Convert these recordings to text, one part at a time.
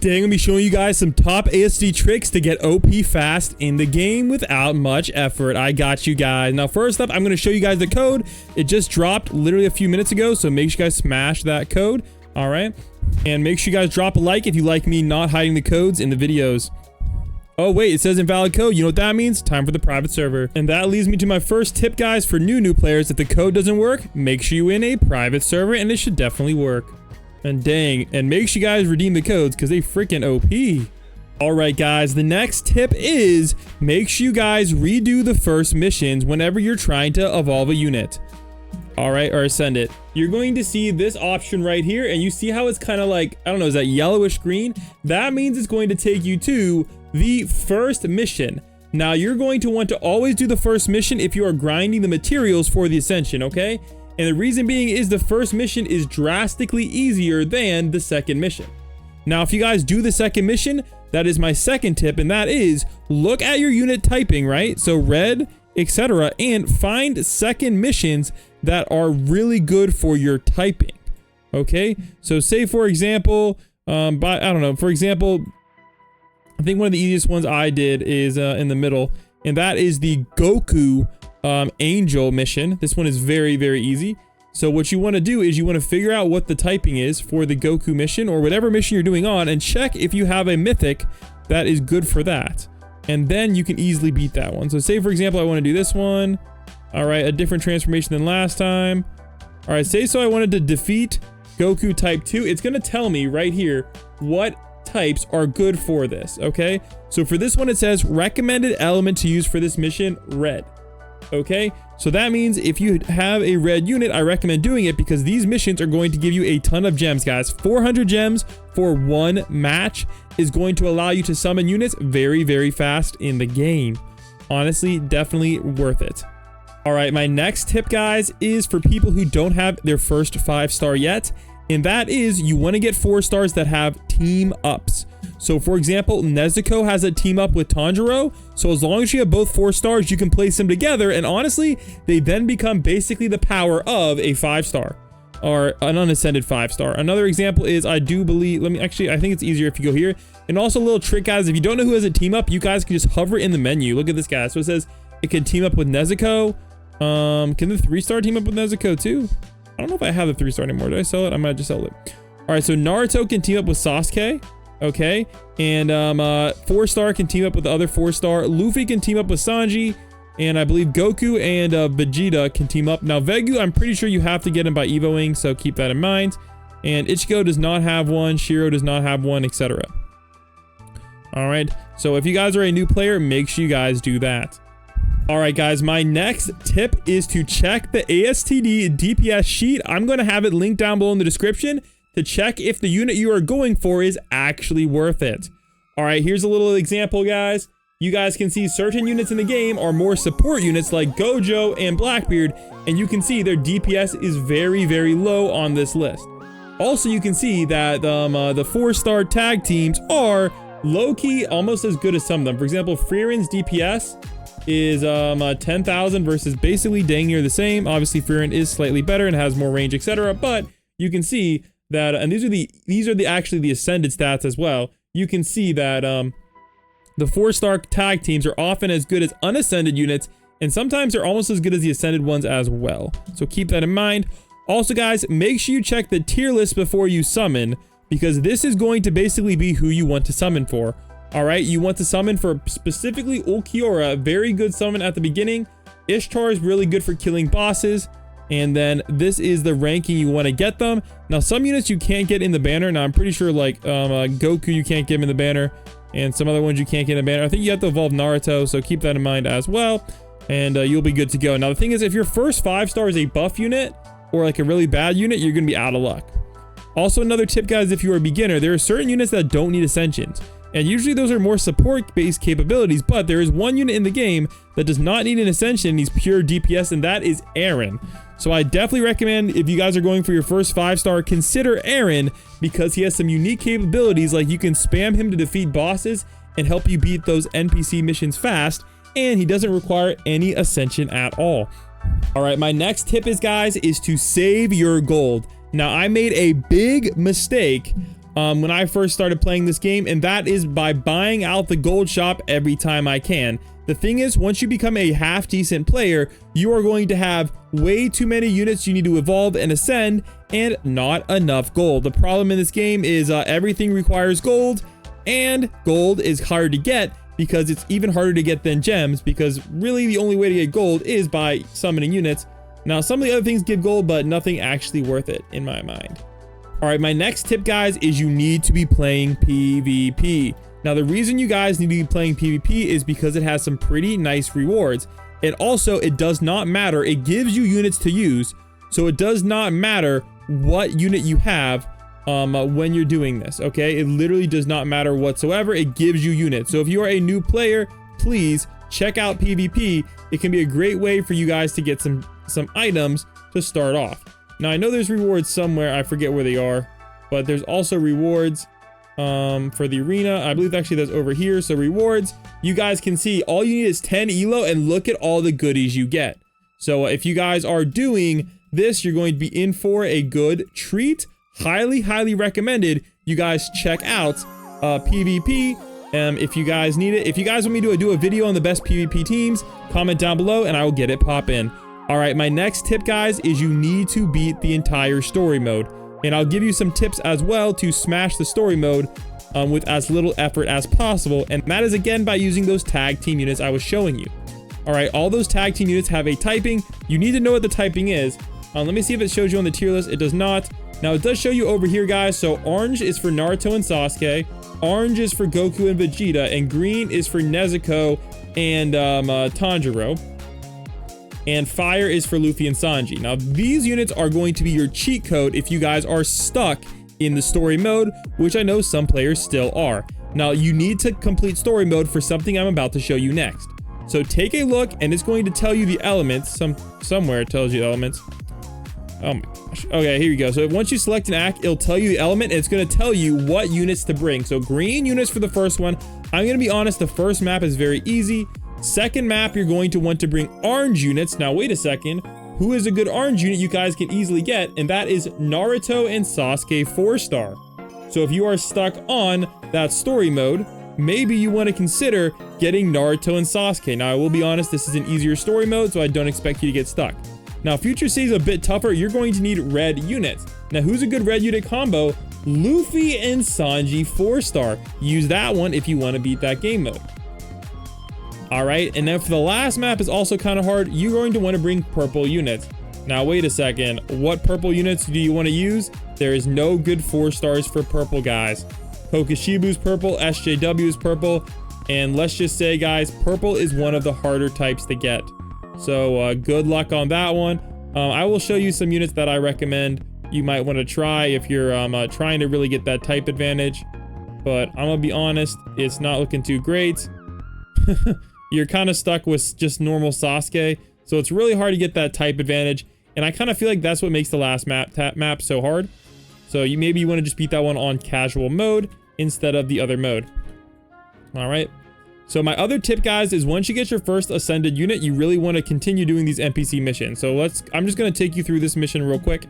Today I'm going to be showing you guys some top ASTD tricks to get OP fast in the game without much effort. I got you guys. Now first up, I'm going to show you guys the code. It just dropped literally a few minutes ago, so make sure you guys smash that code. Alright, and make sure you guys drop a like if you like me not hiding the codes in the videos. Oh wait, it says invalid code. You know what that means? Time for the private server. And that leads me to my first tip, guys, for new players. If the code doesn't work, make sure you're in a private server, and it should definitely work. And dang, and make sure you guys redeem the codes because they freaking OP. Alright guys, the next tip is make sure you guys redo the first missions whenever you're trying to evolve a unit. Alright, or ascend it. You're going to see this option right here, and you see how it's kind of like, I don't know, is that yellowish green? That means it's going to take you to the first mission. Now you're going to want to always do the first mission if you are grinding the materials for the ascension, okay? And the reason being is the first mission is drastically easier than the second mission. Now, if you guys do the second mission, that is my second tip, and that is look at your unit typing, right? So red, etc., and find second missions that are really good for your typing. Okay, so say for example, I don't know, for example, I think one of the easiest ones I did is in the middle, and that is the Goku angel mission. This one is very easy. So what you want to do is you want to figure out what the typing is for the Goku mission or whatever mission you're doing on, and check if you have a mythic that is good for that, and then you can easily beat that one. So say for example I want to do this one. All right, a different transformation than last time. All right, say so I wanted to defeat Goku type 2. It's going to tell me right here what types are good for this. Okay, so for this one it says recommended element to use for this mission, red. Okay, so that means if you have a red unit, I recommend doing it because these missions are going to give you a ton of gems, guys. 400 gems for one match is going to allow you to summon units very fast in the game. Honestly, definitely worth it. All right, my next tip, guys, is for people who don't have their first 5-star yet, and that is you want to get 4 stars that have team ups. So for example, Nezuko has a team up with Tanjiro, so as long as you have both 4 stars, you can place them together, and honestly, they then become basically the power of a 5-star, or an unascended 5-star. Another example is, I do believe, I think it's easier if you go here, and also a little trick, guys, if you don't know who has a team up, you guys can just hover in the menu. Look at this, guy. So it says it can team up with Nezuko. Can the 3-star team up with Nezuko too? I don't know if I have the 3-star anymore. Did I sell it? I might just sell it. All right, so Naruto can team up with Sasuke. Okay, and 4-star can team up with the other 4-star. Luffy can team up with Sanji, and I believe Goku and Vegeta can team up. Now Vegu, I'm pretty sure you have to get him by evoing, so keep that in mind. And Ichigo does not have one, Shiro does not have one, etc. All right, so if you guys are a new player, make sure you guys do that. All right, guys, my next tip is to check the ASTD DPS sheet. I'm going to have it linked down below in the description to check if the unit you are going for is actually worth it. All right, here's a little example, guys. You guys can see certain units in the game are more support units like Gojo and Blackbeard, and you can see their DPS is very low on this list. Also, you can see that the 4-star tag teams are low-key almost as good as some of them. For example, Frierin's DPS is 10,000 versus basically dang near the same. Obviously, Frieren is slightly better and has more range, etc. But you can see that, and these are actually the ascended stats as well. You can see that the 4-star tag teams are often as good as unascended units, and sometimes they're almost as good as the ascended ones as well. So keep that in mind. Also, guys, make sure you check the tier list before you summon, because this is going to basically be who you want to summon for. All right, you want to summon for specifically Ulquiorra, very good summon at the beginning. Ishtar is really good for killing bosses. And then this is the ranking you want to get them. Now, some units you can't get in the banner. Now, I'm pretty sure like Goku, you can't get him in the banner. And some other ones you can't get in the banner. I think you have to evolve Naruto, so keep that in mind as well. And you'll be good to go. Now, the thing is, if your first 5-star is a buff unit or like a really bad unit, you're going to be out of luck. Also, another tip, guys, if you're a beginner, there are certain units that don't need ascensions. And usually those are more support-based capabilities, but there is one unit in the game that does not need an ascension. He's pure DPS, and that is Aaron. So I definitely recommend, if you guys are going for your first 5-star, consider Aaron, because he has some unique capabilities, like you can spam him to defeat bosses and help you beat those NPC missions fast, and he doesn't require any ascension at all. All right, my next tip is, guys, is to save your gold. Now, I made a big mistake when I first started playing this game, and that is by buying out the gold shop every time I can. The thing is, once you become a half decent player, you are going to have way too many units you need to evolve and ascend, and not enough gold. The problem in this game is everything requires gold, and gold is hard to get because it's even harder to get than gems, because really the only way to get gold is by summoning units. Now, some of the other things give gold, but nothing actually worth it in my mind. All right, my next tip, guys, is you need to be playing PvP. Now, the reason you guys need to be playing PvP is because it has some pretty nice rewards. And also, it does not matter. It gives you units to use, so it does not matter what unit you have when you're doing this, okay? It literally does not matter whatsoever. It gives you units. So if you are a new player, please check out PvP. It can be a great way for you guys to get some items to start off. Now, I know there's rewards somewhere. I forget where they are, but there's also rewards for the arena. I believe actually that's over here. So rewards, you guys can see all you need is 10 elo, and look at all the goodies you get. So if you guys are doing this, you're going to be in for a good treat. Highly recommended you guys check out PvP if you guys need it. If you guys want me to do a video on the best PvP teams, comment down below and I will get it poppin'. All right, my next tip, guys, is you need to beat the entire story mode. And I'll give you some tips as well to smash the story mode with as little effort as possible. And that is, again, by using those tag team units I was showing you. All right, all those tag team units have a typing. You need to know what the typing is. Let me see if it shows you on the tier list. It does not. Now, it does show you over here, guys. So orange is for Naruto and Sasuke. Orange is for Goku and Vegeta. And green is for Nezuko and Tanjiro. And fire is for Luffy and Sanji. Now, these units are going to be your cheat code if you guys are stuck in the story mode, which I know some players still are. Now, you need to complete story mode for something I'm about to show you next. So take a look, and it's going to tell you the elements. Somewhere it tells you elements. Oh my gosh. Okay, here you go. So once you select an act, it'll tell you the element, and it's going to tell you what units to bring. So green units for the first one. I'm going to be honest, the first map is very easy. Second map, you're going to want to bring orange units. Now, wait a second. Who is a good orange unit you guys can easily get? And that is Naruto and Sasuke 4-star. So if you are stuck on that story mode, maybe you want to consider getting Naruto and Sasuke. Now, I will be honest, this is an easier story mode, so I don't expect you to get stuck. Now, Future City is a bit tougher. You're going to need red units. Now, who's a good red unit combo? Luffy and Sanji 4-star. Use that one if you want to beat that game mode. All right, and then for the last map is also kind of hard. You're going to want to bring purple units. Now, wait a second. What purple units do you want to use? There is no good 4-stars for purple, guys. Kokoshibu's purple, SJW's purple, and let's just say, guys, purple is one of the harder types to get. So good luck on that one. I will show you some units that I recommend you might want to try if you're trying to really get that type advantage. But I'm gonna be honest, it's not looking too great. You're kind of stuck with just normal Sasuke, so it's really hard to get that type advantage, and I kind of feel like that's what makes the last map so hard. So maybe you want to just beat that one on casual mode instead of the other mode. All right, so my other tip, guys, is once you get your first ascended unit, you really want to continue doing these NPC missions. So I'm just going to take you through this mission real quick,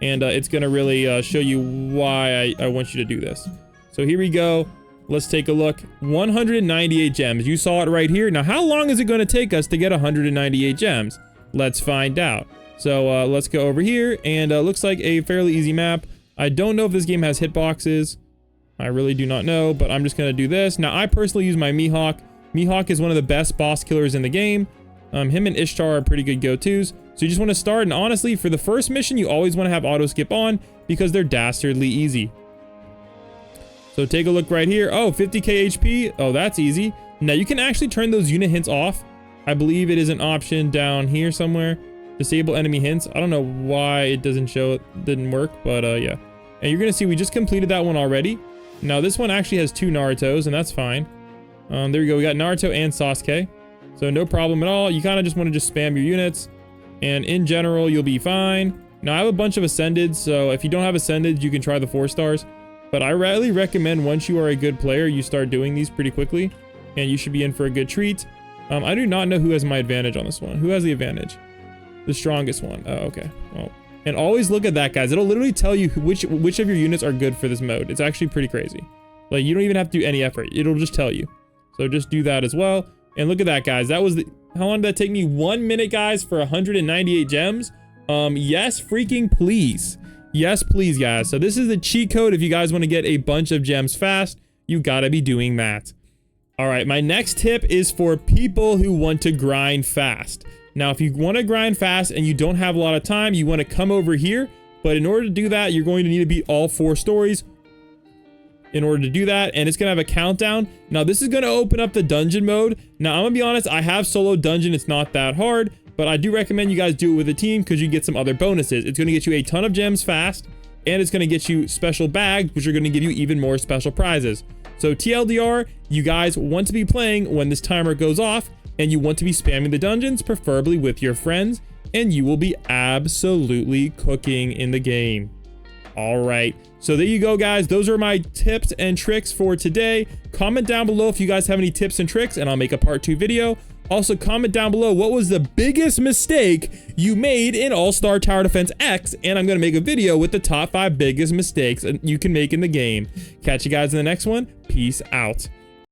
and it's going to really show you why I want you to do this. So here we go. Let's take a look. 198 gems. You saw it right here. Now, how long is it going to take us to get 198 gems? Let's find out. So let's go over here, and looks like a fairly easy map. I don't know if this game has hitboxes. I really do not know, but I'm just going to do this. Now, I personally use my Mihawk. Mihawk is one of the best boss killers in the game. Him and Ishtar are pretty good go-tos. So you just want to start, and honestly, for the first mission, you always want to have auto skip on because they're dastardly easy. So take a look right here. Oh, 50k HP. Oh, that's easy. Now you can actually turn those unit hints off. I believe it is an option down here somewhere. Disable enemy hints. I don't know why it doesn't show it didn't work, but yeah. And you're gonna see we just completed that one already. Now this one actually has 2 Narutos, and that's fine. There we go. We got Naruto and Sasuke. So no problem at all. You kind of just want to just spam your units, and in general, you'll be fine. Now I have a bunch of Ascended, so if you don't have Ascended, you can try the 4-stars. But I really recommend once you are a good player, you start doing these pretty quickly, and you should be in for a good treat. I do not know who has my advantage on this one. Who has the advantage? The strongest one. Oh, okay. Well, And always look at that, guys. It'll literally tell you which of your units are good for this mode. It's actually pretty crazy. Like, you don't even have to do any effort. It'll just tell you. So just do that as well. And look at that, guys. That was how long did that take me? 1 minute, guys, for 198 gems. Yes, freaking please. Yes, please, guys. So this is the cheat code. If you guys want to get a bunch of gems fast, you gotta be doing that. All right, my next tip is for people who want to grind fast. Now, if you want to grind fast and you don't have a lot of time, you want to come over here. But in order to do that, you're going to need to beat all 4 stories in order to do that. And it's going to have a countdown. Now, this is going to open up the dungeon mode. Now, I'm going to be honest, I have solo dungeon. It's not that hard, but I do recommend you guys do it with a team because you get some other bonuses. It's going to get you a ton of gems fast, and it's going to get you special bags, which are going to give you even more special prizes. So TLDR, you guys want to be playing when this timer goes off, and you want to be spamming the dungeons, preferably with your friends, and you will be absolutely cooking in the game. All right, so there you go, guys. Those are my tips and tricks for today. Comment down below if you guys have any tips and tricks, and I'll make a part 2 video. Also, comment down below what was the biggest mistake you made in All-Star Tower Defense X, and I'm going to make a video with the top 5 biggest mistakes you can make in the game. Catch you guys in the next one. Peace out.